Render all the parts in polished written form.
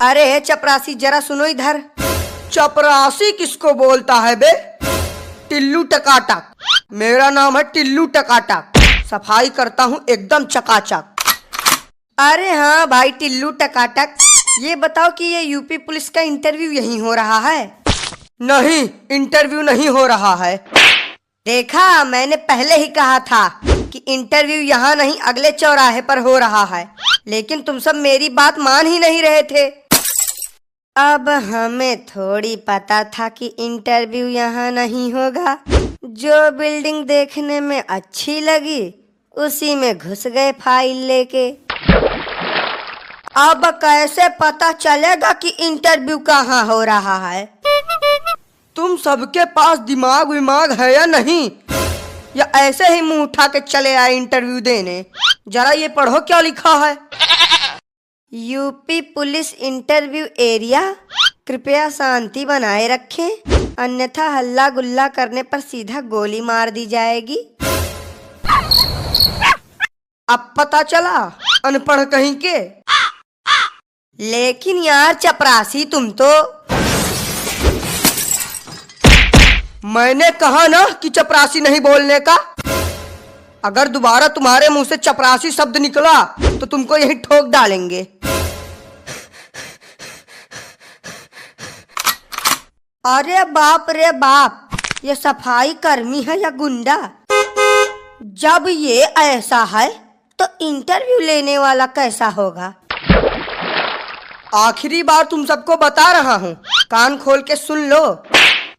अरे चपरासी जरा सुनो इधर। चपरासी किसको बोलता है बे? टिल्लू टकाटक। मेरा नाम है टिल्लू टकाटक। सफाई करता हूँ एकदम चकाचक। अरे हाँ भाई टिल्लू टकाटक, ये बताओ कि ये यूपी पुलिस का इंटरव्यू यहीं हो रहा है? नहीं, इंटरव्यू नहीं हो रहा है। देखा, मैंने पहले ही कहा था कि इंटरव्यू यहाँ नहीं अगले चौराहे पर हो रहा है, लेकिन तुम सब मेरी बात मान ही नहीं रहे थे। अब हमें थोड़ी पता था कि इंटरव्यू यहाँ नहीं होगा। जो बिल्डिंग देखने में अच्छी लगी उसी में घुस गए फाइल लेके। अब कैसे पता चलेगा कि इंटरव्यू कहाँ हो रहा है? तुम सबके पास दिमाग विमाग है या नहीं, या ऐसे ही मुंह उठा के चले आए इंटरव्यू देने? जरा ये पढ़ो क्या लिखा है। यूपी पुलिस इंटरव्यू एरिया, कृपया शांति बनाए रखें, अन्यथा हल्ला गुल्ला करने पर सीधा गोली मार दी जाएगी। अब पता चला, अनपढ़ कहीं के। लेकिन यार चपरासी तुम तो। मैंने कहा ना कि चपरासी नहीं बोलने का। अगर दोबारा तुम्हारे मुंह से चपरासी शब्द निकला तो तुमको यहीं ठोक डालेंगे। अरे बाप रे बाप, ये सफाई कर्मी है या गुंडा? जब ये ऐसा है तो इंटरव्यू लेने वाला कैसा होगा? आखिरी बार तुम सबको बता रहा हूँ, कान खोल के सुन लो।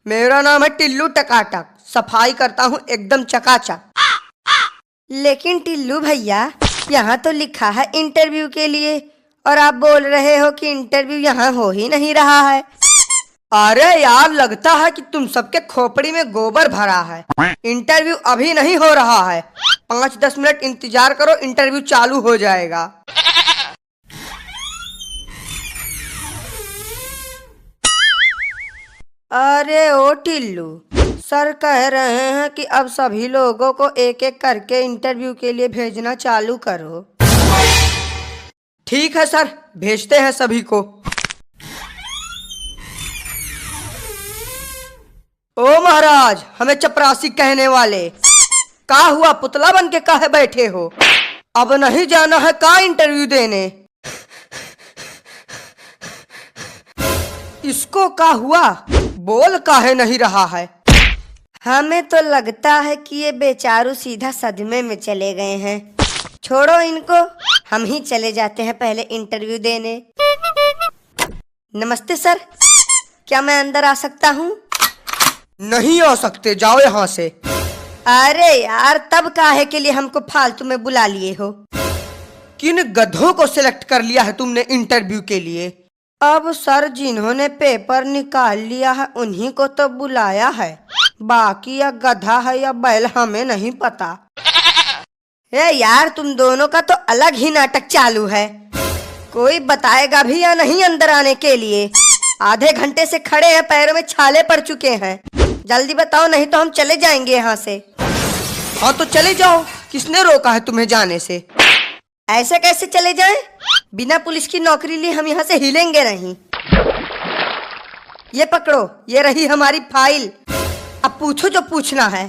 मेरा नाम है टिल्लू टकाटक, सफाई करता हूँ एकदम चकाचक। लेकिन टिल्लू भैया, यहाँ तो लिखा है इंटरव्यू के लिए, और आप बोल रहे हो कि इंटरव्यू यहाँ हो ही नहीं रहा है। अरे यार, लगता है कि तुम सबके खोपड़ी में गोबर भरा है। इंटरव्यू अभी नहीं हो रहा है, 5-10 मिनट इंतजार करो, इंटरव्यू चालू हो जाएगा। अरे ओ टिल्लू, सर कह रहे हैं कि अब सभी लोगों को एक एक करके इंटरव्यू के लिए भेजना चालू करो। ठीक है सर, भेजते हैं सभी को। ओ महाराज, हमें चपरासी कहने वाले, का हुआ? पुतला बन के काहे बैठे हो? अब नहीं जाना है का इंटरव्यू देने? इसको का हुआ? बोल काहे नहीं रहा है? हमें तो लगता है कि ये बेचारू सीधा सदमे में चले गए हैं। छोड़ो इनको, हम ही चले जाते हैं पहले इंटरव्यू देने। नमस्ते सर, क्या मैं अंदर आ सकता हूँ? नहीं आ सकते, जाओ यहाँ से। अरे यार, तब काहे के लिए हमको फालतू में बुला लिए हो? किन गधों को सिलेक्ट कर लिया है तुमने इंटरव्यू के लिए? अब सर, जिन्होंने पेपर निकाल लिया है उन्हीं को तो बुलाया है, बाकी या गधा है या बैल हमें नहीं पता। ए यार, तुम दोनों का तो अलग ही नाटक चालू है। कोई बताएगा भी या नहीं अंदर आने के लिए? आधे घंटे से खड़े हैं, पैरों में छाले पड़ चुके हैं। जल्दी बताओ, नहीं तो हम चले जाएंगे यहाँ से। हाँ तो चले जाओ, किसने रोका है तुम्हें जाने से? ऐसे कैसे चले जाएं? बिना पुलिस की नौकरी लिए हम यहाँ से हिलेंगे नहीं। ये पकड़ो, ये रही हमारी फाइल, अब पूछो जो पूछना है।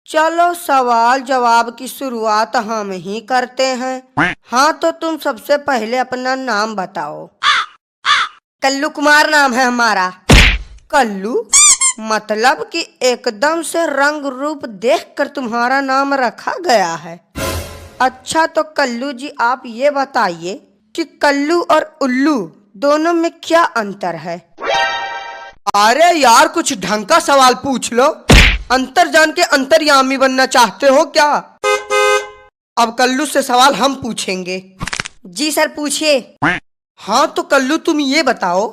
चलो सवाल जवाब की शुरुआत हम ही करते हैं। हाँ तो तुम सबसे पहले अपना नाम बताओ। कल्लू कुमार नाम है हमारा। कल्लू मतलब कि एकदम से रंग रूप देखकर तुम्हारा नाम रखा गया है। अच्छा तो कल्लू जी, आप ये बताइए कि कल्लू और उल्लू दोनों में क्या अंतर है? अरे यार, कुछ ढंग का सवाल पूछ लो। अंतर जान के अंतर्यामी बनना चाहते हो क्या? अब कल्लू से सवाल हम पूछेंगे। जी सर, पूछिए। हाँ तो कल्लू, तुम ये बताओ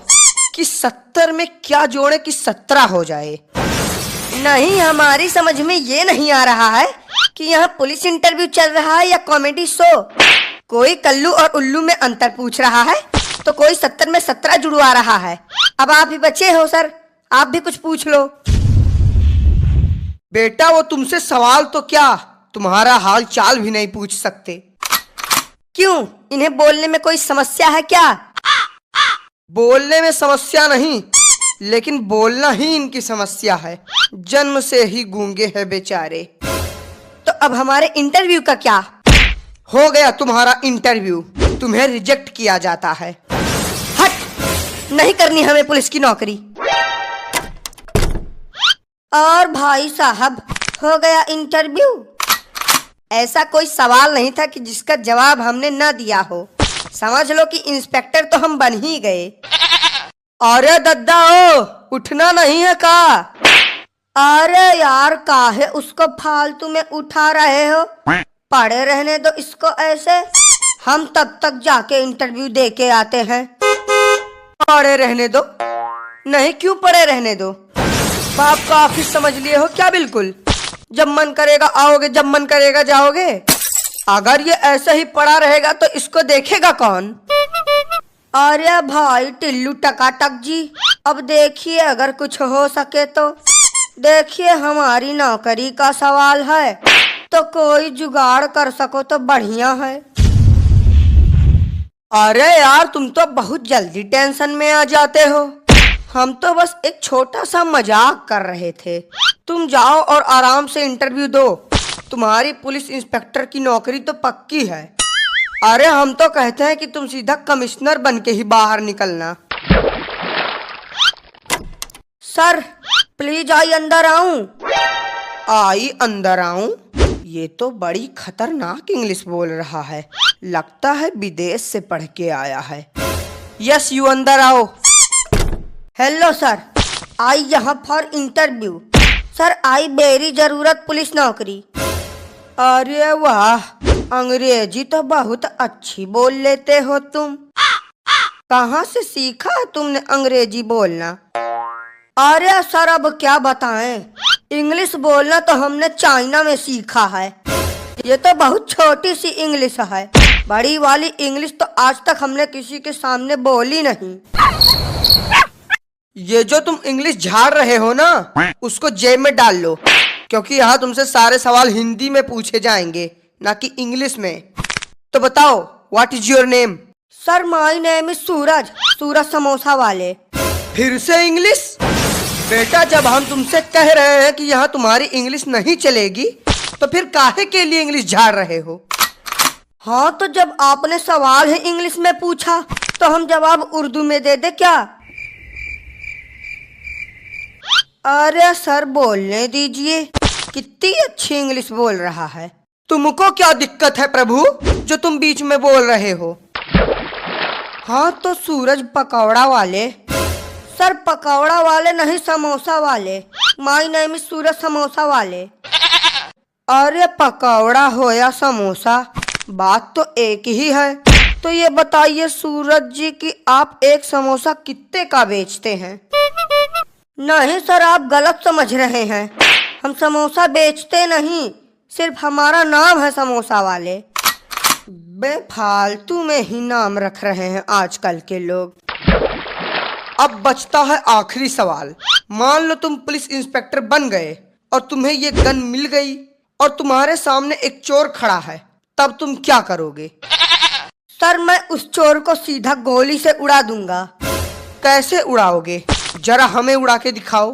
कि 70 में क्या जोड़े कि 17 हो जाए? नहीं, हमारी समझ में ये नहीं आ रहा है कि यहाँ पुलिस इंटरव्यू चल रहा है या कॉमेडी शो। कोई कल्लू और उल्लू में अंतर पूछ रहा है तो कोई 70 में 17 जुड़वा रहा है। अब आप ही बचे हो सर, आप भी कुछ पूछ लो। बेटा, वो तुमसे सवाल तो क्या, तुम्हारा हाल चाल भी नहीं पूछ सकते। क्यों, इन्हें बोलने में कोई समस्या है क्या? बोलने में समस्या नहीं, लेकिन बोलना ही इनकी समस्या है। जन्म से ही गूंगे हैं बेचारे। तो अब हमारे इंटरव्यू का क्या? हो गया तुम्हारा इंटरव्यू, तुम्हें रिजेक्ट किया जाता है। हट, नहीं करनी हमें पुलिस की नौकरी। और भाई साहब, हो गया इंटरव्यू। ऐसा कोई सवाल नहीं था कि जिसका जवाब हमने न दिया हो। समझ लो कि इंस्पेक्टर तो हम बन ही गए। अरे दद्दा ओ, उठना नहीं है का? अरे यार, काहे उसको फालतू में उठा रहे हो? पड़े रहने दो इसको ऐसे, हम तब तक जाके इंटरव्यू दे के आते हैं। पड़े रहने दो? नहीं, क्यों पड़े रहने दो? बाप का ऑफिस समझ लिए हो क्या? बिल्कुल, जब मन करेगा आओगे, जब मन करेगा जाओगे। अगर ये ऐसा ही पड़ा रहेगा तो इसको देखेगा कौन? अरे भाई टिल्लू टकाटक जी, अब देखिए अगर कुछ हो सके तो। देखिए, हमारी नौकरी का सवाल है, तो कोई जुगाड़ कर सको तो बढ़िया है। अरे यार, तुम तो बहुत जल्दी टेंशन में आ जाते हो। हम तो बस एक छोटा सा मजाक कर रहे थे। तुम जाओ और आराम से इंटरव्यू दो। तुम्हारी पुलिस इंस्पेक्टर की नौकरी तो पक्की है। अरे हम तो कहते हैं कि तुम सीधा कमिश्नर बन के ही बाहर निकलना। सर प्लीज आई अंदर आऊं? आई अंदर आऊं? ये तो बड़ी खतरनाक इंग्लिश बोल रहा है। लगता है विदेश से पढ़ के आया है। यस, यू अंदर आओ। हेलो सर, आई यहाँ for interview. Sir I very जरूरत पुलिस नौकरी। अरे वाह, अंग्रेजी तो बहुत अच्छी बोल लेते हो तुम। कहाँ से सीखा तुमने अंग्रेजी बोलना? अरे सर, अब क्या बताएं, इंग्लिश बोलना तो हमने चाइना में सीखा है। ये तो बहुत छोटी सी इंग्लिश है, बड़ी वाली इंग्लिश तो आज तक हमने किसी के सामने बोली नहीं। ये जो तुम इंग्लिश झाड़ रहे हो ना, उसको जेब में डाल लो, क्योंकि यहाँ तुमसे सारे सवाल हिंदी में पूछे जाएंगे, ना कि इंग्लिश में। तो बताओ, what is your name? Sir my name is Suraj, Suraj samosa वाले। फिर से इंग्लिश? बेटा, जब हम तुमसे कह रहे हैं कि यहाँ तुम्हारी इंग्लिश नहीं चलेगी, तो फिर काहे के लिए इंग्लिश झाड़ रहे हो? हाँ, तो जब आपने सवाल ही इंग्लिश में पूछा तो हम जवाब उर्दू में दे दे क्या? अरे सर बोलने दीजिए, कितनी अच्छी इंग्लिश बोल रहा है। तुमको क्या दिक्कत है प्रभु, जो तुम बीच में बोल रहे हो? हाँ तो सूरज पकौड़ा वाले। सर पकौड़ा वाले नहीं, समोसा वाले। माय नेम इज सूरज समोसा वाले। अरे पकौड़ा हो या समोसा, बात तो एक ही है। तो ये बताइए सूरज जी कि आप एक समोसा कितने का बेचते हैं? नहीं सर, आप गलत समझ रहे हैं। हम समोसा बेचते नहीं, सिर्फ हमारा नाम है समोसा वाले। बेफालतू में ही नाम रख रहे हैं आजकल के लोग। अब बचता है आखिरी सवाल। मान लो तुम पुलिस इंस्पेक्टर बन गए और तुम्हें ये गन मिल गई और तुम्हारे सामने एक चोर खड़ा है, तब तुम क्या करोगे? सर मैं उस चोर को सीधा गोली से उड़ा दूंगा। कैसे उड़ाओगे? जरा हमें उड़ा के दिखाओ।